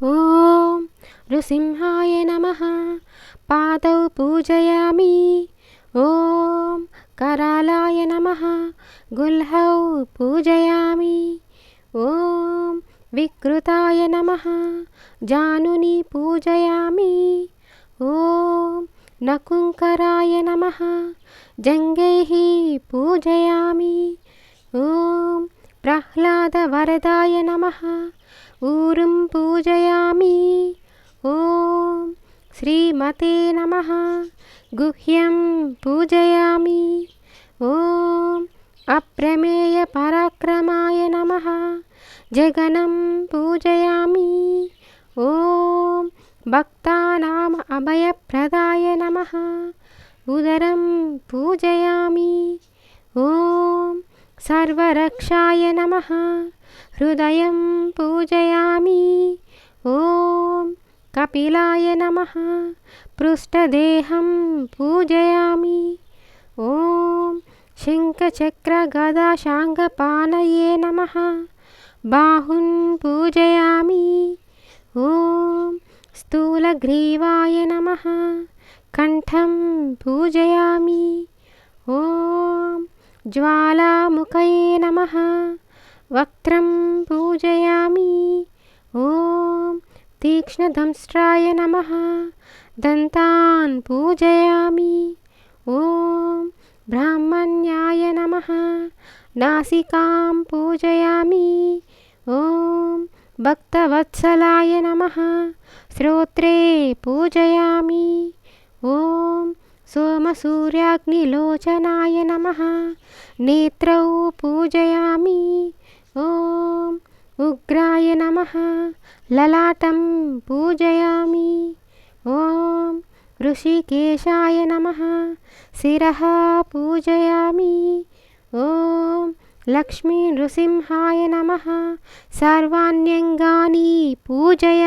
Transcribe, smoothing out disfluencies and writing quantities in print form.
ॐ नृसिंहाय नमः। पादौ पूजयामि। ॐ करालाय नमः। गुल्हौ पूजयामि। ॐ विकृताय नमः। जानुनी पूजयामि। ॐ नकुङ्कराय नमः। जङ्घैः पूजयामि। ॐ प्रह्लादवरदाय नमः। ऊरुं पूजयामि। ॐ श्रीमते नमः। गुह्यं पूजयामि। ॐ अप्रमेयपराक्रमाय नमः। जगनं पूजयामि। ॐ भक्तानाम् अभयप्रदाय नमः। उदरं पूजयामि। ॐ सर्वरक्षाय नमः। हृदयं पूजयामि। ॐ कपिलाय नमः। पृष्ठदेहं पूजयामि। ॐ शङ्खचक्रगदाशाङ्गपाणये नमः। बाहुं पूजयामि। ॐ स्थूलग्रीवाय नमः। कण्ठं पूजयामि। ॐ ज्वालामुखये नमः। वक्त्रं पूजयामि। ॐ तीक्ष्णदंष्ट्राय नमः। दन्तान् पूजयामि। ॐ ब्राह्मण्याय नमः। नासिकां पूजयामि। ॐ भक्तवत्सलाय नमः। श्रोत्रे पूजयामि। ॐ सोमसूर्याग्निलोचनाय नमः। नेत्रौ पूजयामि। ॐ उग्राय नमः। ललाटं पूजयामि। ॐ ऋषिकेशाय नमः। शिरः पूजयामि। ॐ लक्ष्मीनृसिंहाय नमः। सर्वाण्यङ्गानि पूजयामि।